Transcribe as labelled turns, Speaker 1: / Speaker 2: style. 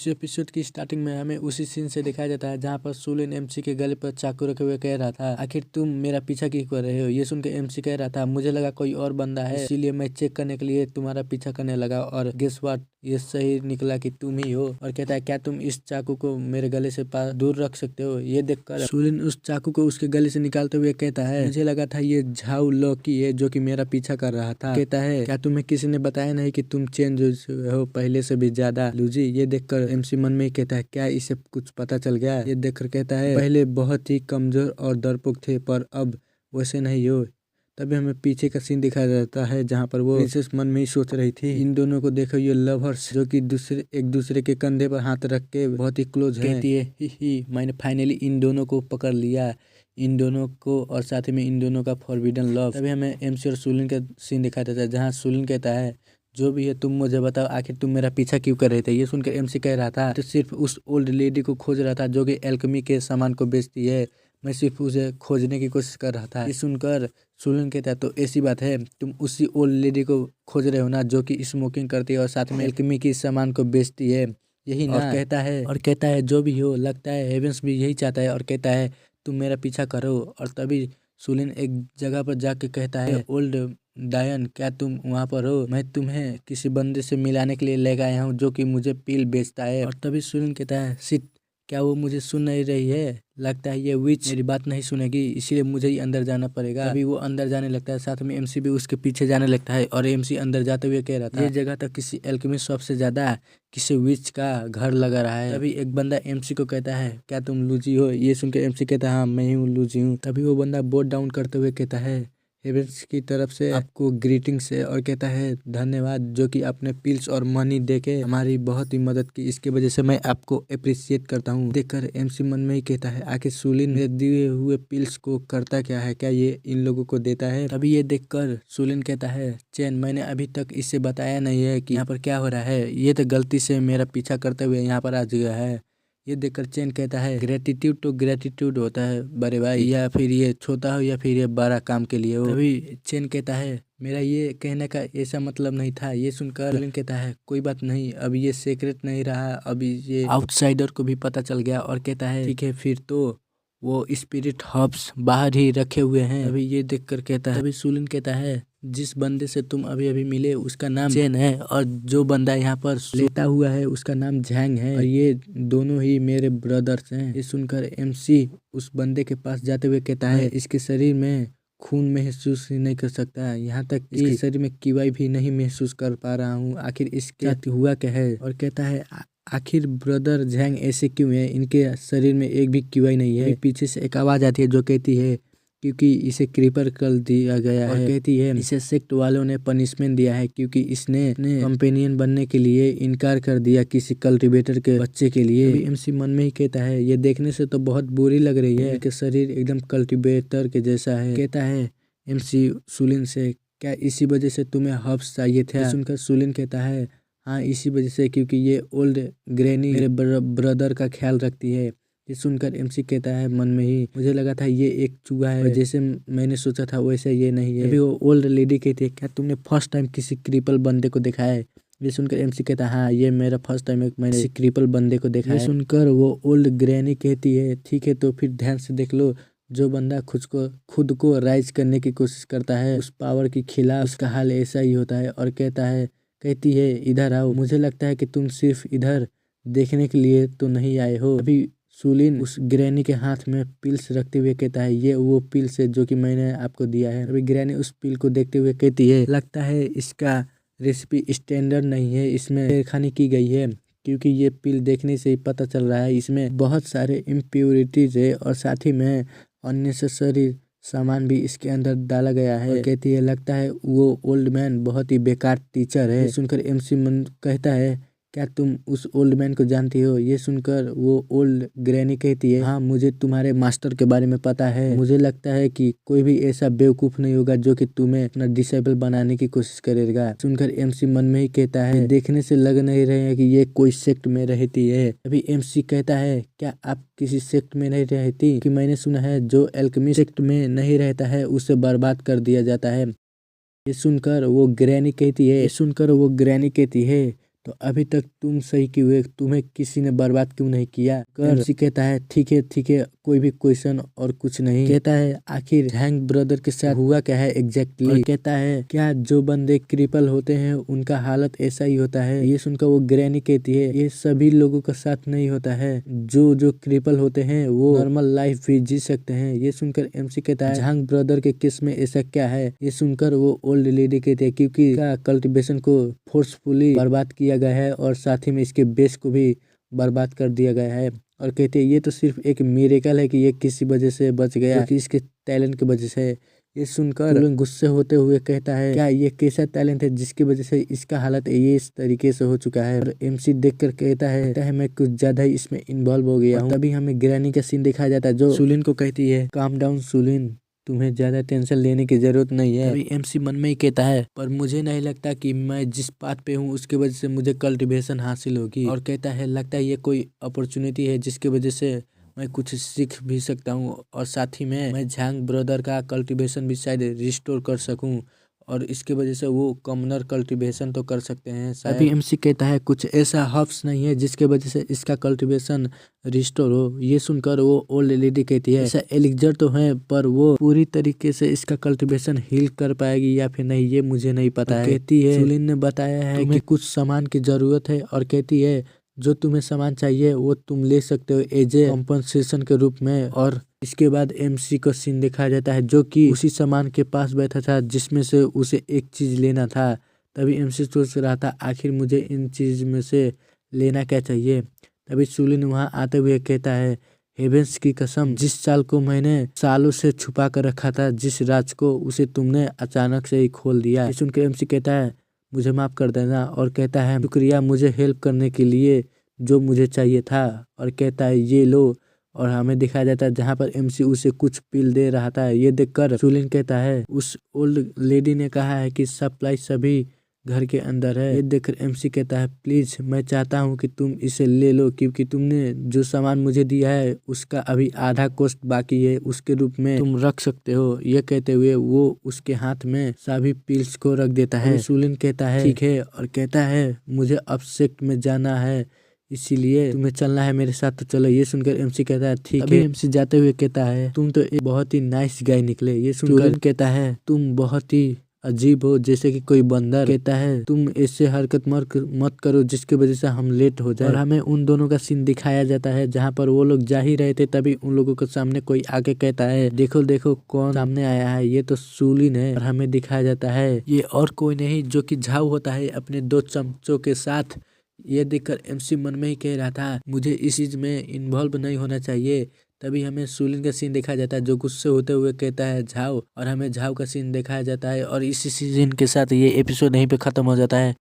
Speaker 1: इस एपिसोड की स्टार्टिंग में हमें उसी सीन से दिखाया जाता है जहाँ पर सुलिन एमसी के गले पर चाकू रखे हुए कह रहा था, आखिर तुम मेरा पीछा क्यों कर रहे हो। ये सुनकर एमसी कह रहा था, मुझे लगा कोई और बंदा है इसीलिए मैं चेक करने के लिए तुम्हारा पीछा करने लगा और गेस व्हाट, ये सही निकला कि तुम ही हो। और कहता है, क्या तुम इस चाकू को मेरे गले से दूर रख सकते हो। ये देखकर सुलिन उस चाकू को उसके गले से निकालते हुए कहता है, मुझे लगा था ये झाऊ लॉकी है जो कि मेरा पीछा कर रहा था। कहता है, क्या तुम्हें किसी ने बताया नहीं कि तुम चेंज हो पहले से भी ज्यादा लूजी। ये देखकर एमसी मन में ही कहता है, क्या इसे कुछ पता चल गया। ये देखकर कहता है, पहले बहुत ही कमजोर और डरपोक थे पर अब वैसे नहीं हो। तभी हमें पीछे का सीन दिखाया जाता है जहाँ पर वो प्रिंसेस मन में ही सोच रही थी, इन दोनों को देखो ये लवर्स जो कि एक दूसरे के कंधे पर हाथ रख के बहुत ही क्लोज है। कहती है, ही मैंने फाइनली इन दोनों को पकड़ लिया, इन दोनों को और साथ में इन दोनों का फॉरबिडन लव। तभी हमें एमसी और सुलिन का सीन दिखाया जाता है जहाँ सुलिन कहता है, जो भी है तुम मुझे बताओ, आखिर तुम मेरा पीछा क्यों कर रहे थे। ये सुनकर एमसी कह रहा था, तो सिर्फ उस ओल्ड लेडी को खोज रहा था जो कि एल्केमी के सामान को बेचती है, मैं सिर्फ उसे खोजने की कोशिश कर रहा था। ये सुनकर सुलिन कहता है, तो ऐसी बात है, तुम उसी ओल्ड लेडी को खोज रहे हो ना जो कि स्मोकिंग करती है और साथ में एल्केमी की सामान को बेचती है, यही ना। और कहता है जो भी हो, लगता है हेवेंस भी यही चाहता है। और कहता है, तुम मेरा पीछा करो। और तभी सुलिन एक जगह पर जाके कहता है, ओल्ड डायन, क्या तुम वहाँ पर हो। मैं तुम्हें किसी बंदे से मिलाने के लिए ले आया हूँ जो कि मुझे पील बेचता है। और तभी सुलिन कहता है, सिट, क्या वो मुझे सुन नहीं रही है। लगता है ये विच मेरी बात नहीं सुनेगी, इसीलिए मुझे ही अंदर जाना पड़ेगा। तभी वो अंदर जाने लगता है, साथ में एमसी भी उसके पीछे जाने लगता है। और एमसी अंदर जाते हुए कह रहा था, ये जगह तो किसी एल्केमिस्ट शॉप से ज्यादा किसी विच का घर लगा रहा है। तभी एक बंदा एमसी को कहता है, क्या तुम लूजी हो। ये सुनकर एमसी कहता है, हाँ मैं ही लूजी हूँ। तभी वो बंदा बोट डाउन करते हुए कहता है, हेवेंस की तरफ से आपको ग्रीटिंग्स है। और कहता है, धन्यवाद जो कि आपने पिल्स और मनी देके हमारी बहुत ही मदद की, इसके वजह से मैं आपको अप्रिशिएट करता हूँ। देखकर एमसी मन में ही कहता है, आखिर सुलिन मेरे दिए हुए पिल्स को करता क्या है, क्या ये इन लोगों को देता है। तभी ये देखकर सुलिन कहता है, चैन, मैंने अभी तक इसे बताया नहीं है कि यहाँ पर क्या हो रहा है, ये तो गलती से मेरा पीछा करते हुए यहाँ पर आ गया है। ये देखकर चैन कहता है, ग्रेटिट्यूड तो ग्रेटिट्यूड होता है बड़े भाई, या फिर ये छोटा हो या फिर ये बड़ा काम के लिए हो। तभी चैन कहता है, मेरा ये कहने का ऐसा मतलब नहीं था। ये सुनकर सुलिन कहता है, कोई बात नहीं, अब ये सीक्रेट नहीं रहा, अभी ये आउटसाइडर को भी पता चल गया। और कहता है, ठीक है फिर तो वो स्पिरिट हर्ब्स बाहर ही रखे हुए हैं। अभी ये देखकर कहता है, तभी सुलिन कहता है, जिस बंदे से तुम अभी अभी मिले उसका नाम चेन है और जो बंदा यहाँ पर लेटा हुआ है उसका नाम झैंग है, और ये दोनों ही मेरे ब्रदर्स हैं। ये सुनकर एमसी उस बंदे के पास जाते हुए कहता है, इसके शरीर में खून महसूस ही नहीं कर सकता, यहाँ तक कि इसके शरीर में कीवाई भी नहीं महसूस कर पा रहा हूँ, आखिर इसके साथ हुआ क्या है। और कहता है, आखिर ब्रदर झैंग ऐसे क्यों है, इनके शरीर में एक भी कीवाई नहीं है। पीछे से एक आवाज आती है जो कहती है, क्योंकि इसे क्रीपर कर दिया गया है। कहती है, इसे सेक्ट वालों ने पनिशमेंट दिया है क्योंकि इसने अपने कंपेनियन बनने के लिए इनकार कर दिया किसी कल्टीवेटर के बच्चे के लिए। एमसी मन में ही कहता है, ये देखने से तो बहुत बुरी लग रही है, इनके शरीर एकदम कल्टीवेटर के जैसा है। कहता है एमसी सुलिन से, क्या इसी वजह से तुम्हें हर्ब्स चाहिए थे। सुनकर सुलिन कहता है, हाँ इसी वजह से, क्योंकि ये ओल्ड ग्रैनी मेरे ब्रदर का ख्याल रखती है। ये सुनकर एमसी कहता है मन में ही, मुझे लगा था ये एक चूहा है, जैसे मैंने सोचा था वैसे ये नहीं है। अभी वो ओल्ड लेडी कहती है, क्या तुमने फर्स्ट टाइम किसी क्रिपल बंदे को देखा है। ये सुनकर एमसी कहता है, हाँ ये मेरा फर्स्ट टाइम मैंने किसी क्रिपल बंदे को देखा है। ये सुनकर वो ओल्ड ग्रैनी कहती है, ठीक है तो फिर ध्यान से देख लो, जो बंदा खुद को राइज करने की कोशिश करता है उस पावर के खिलाफ, उसका हाल ऐसा ही होता है। और कहती है इधर आओ, मुझे लगता है कि तुम सिर्फ इधर देखने के लिए तो नहीं आए हो। अभी सुलिन उस ग्रैनी के हाथ में पिल्स रखते हुए कहता है, ये वो पिल्स है जो कि मैंने आपको दिया है। अभी ग्रैनी उस पिल को देखते हुए कहती है, लगता है इसका रेसिपी स्टैंडर्ड नहीं है, इसमें छेड़खानी की गई है, क्योंकि ये पिल देखने से ही पता चल रहा है इसमें बहुत सारे इम्प्योरिटीज है और साथ ही में अननेसेसरी सामान भी इसके अंदर डाला गया है। और कहती है, लगता है वो ओल्ड मैन बहुत ही बेकार टीचर है। सुनकर एमसी मन कहता है, क्या तुम उस ओल्ड मैन को जानती हो। ये सुनकर वो ओल्ड ग्रैनी कहती है, हाँ मुझे तुम्हारे मास्टर के बारे में पता है, मुझे लगता है कि कोई भी ऐसा बेवकूफ नहीं होगा जो कि तुम्हें अपना डिसेबल बनाने की कोशिश करेगा। सुनकर एमसी मन में ही कहता है, देखने से लग नहीं रहे हैं कि ये कोई सेक्ट में रहती है। अभी एमसी कहता है, क्या आप किसी सेक्ट में नहीं रहती, कि मैंने सुना है जो एल्केमिस्ट सेक्ट में नहीं रहता है उसे बर्बाद कर दिया जाता है। ये सुनकर वो ग्रैनी कहती है, तो अभी तक तुम सही क्यों हुए, तुम्हें किसी ने बर्बाद क्यों नहीं किया। एमसी कहता है ठीक है कोई भी क्वेश्चन और कुछ नहीं। कहता है आखिर हैंक ब्रदर के साथ हुआ क्या है एग्जैक्टली। और कहता है क्या जो बंदे क्रिपल होते हैं उनका हालत ऐसा ही होता है। ये सुनकर वो ग्रैनी कहती है ये सभी लोगों का साथ नहीं होता है, जो क्रिपल होते हैं वो नॉर्मल लाइफ भी जी सकते हैं। ये सुनकर एमसी कहता है हैंक ब्रदर के केस में ऐसा क्या है। ये सुनकर वो ओल्ड लेडी कहती है क्योंकि कल्टीवेशन को फोर्सफुली बर्बाद किया गया है और साथ ही में इसके बेस को भी बर्बाद कर दिया गया है। और कहते हैं ये तो सिर्फ एक मिरेकल है कि ये किसी वजह से बच गया, जो कि इसके टैलेंट की वजह से। ये सुनकर गुस्से होते हुए कहता है क्या ये कैसा टैलेंट है जिसकी वजह से इसका हालत ये इस तरीके से हो चुका है। और एमसी देखकर कहता है मैं कुछ ज्यादा ही इसमें इन्वॉल्व हो गया हूँ। तभी हमें ग्रैनी का सीन दिखाया जाता है जो सुलिन को कहती है काम डाउन सुलिन, तुम्हें ज्यादा टेंशन लेने की जरूरत नहीं है। अभी एमसी मन में ही कहता है पर मुझे नहीं लगता कि मैं जिस पाथ पे हूँ उसकी वजह से मुझे कल्टीवेशन हासिल होगी। और कहता है लगता है ये कोई अपॉर्चुनिटी है जिसकी वजह से मैं कुछ सीख भी सकता हूँ और साथ ही में मैं झांग ब्रदर का कल्टीवेशन भी शायद रिस्टोर कर सकूँ और इसके वजह से वो कॉमनर कल्टीवेशन तो कर सकते हैं। अभी एमसी कहता है कुछ ऐसा हर्ब्स नहीं है जिसके वजह से इसका कल्टीवेशन रिस्टोर हो। ये सुनकर वो ओल्ड लेडी कहती है ऐसा एलिक्जर तो है पर वो पूरी तरीके से इसका कल्टीवेशन हील कर पाएगी या फिर नहीं ये मुझे नहीं पता है। कहती है सुलिन ने बताया है कि कुछ सामान की जरूरत है और कहती है जो तुम्हें सामान चाहिए वो तुम ले सकते हो एज ए कॉम्पनसेशन के रूप में। और इसके बाद एमसी का सीन दिखाया जाता है जो कि उसी सामान के पास बैठा था जिसमें से उसे एक चीज लेना था। तभी एमसी सोच रहा था आखिर मुझे इन चीज में से लेना क्या चाहिए। तभी सुलिन वहां आते हुए कहता है हेवेंस की कसम जिस साल को मैंने सालों से छुपा कर रखा था जिस राज को उसे तुमने अचानक से ही खोल दिया। सुनकर एमसी कहता है मुझे माफ कर देना और कहता है शुक्रिया मुझे हेल्प करने के लिए जो मुझे चाहिए था। और कहता है ये लो और हमें दिखाया जाता है जहाँ पर एमसी उसे कुछ पिल दे रहा था। ये देखकर सुलिन कहता है उस ओल्ड लेडी ने कहा है कि सप्लाई सभी घर के अंदर है। ये देखकर एमसी कहता है प्लीज मैं चाहता हूँ कि तुम इसे ले लो क्योंकि तुमने जो सामान मुझे दिया है उसका अभी आधा कॉस्ट बाकी है, उसके रूप में तुम रख सकते हो। ये कहते हुए वो उसके हाथ में सभी पिल्स को रख देता है। सुलिन कहता है ठीक है और कहता है मुझे अब सेक्ट में जाना है इसीलिए तुम्हें चलना है मेरे साथ तो चलो। ये सुनकर एमसी कहता है ठीक है। एमसी जाते हुए कहता है तुम तो एक बहुत ही नाइस गाय निकले। ये सुनकर कहता है तुम बहुत ही अजीब हो जैसे कि कोई बंदर। कहता है तुम ऐसे हरकत मत करो जिसकी वजह से हम लेट हो जाए। और हमें उन दोनों का सीन दिखाया जाता है जहाँ पर वो लोग जा ही रहे थे तभी उन लोगों के सामने कोई आके कहता है देखो देखो कौन सामने आया है, ये तो सुलिन है। और हमें दिखाया जाता है ये और कोई नहीं जो कि झाऊ होता है अपने 2 चमचों के साथ। ये देखकर एमसी मन में ही कह रहा था मुझे इस चीज में इन्वॉल्व नहीं होना चाहिए। तभी हमें सुलिन का सीन दिखाया जाता है जो गुस्से होते हुए कहता है झाऊ और हमें झाऊ का सीन दिखाया जाता है। और इसी सीजन के साथ ये एपिसोड यहीं पे खत्म हो जाता है।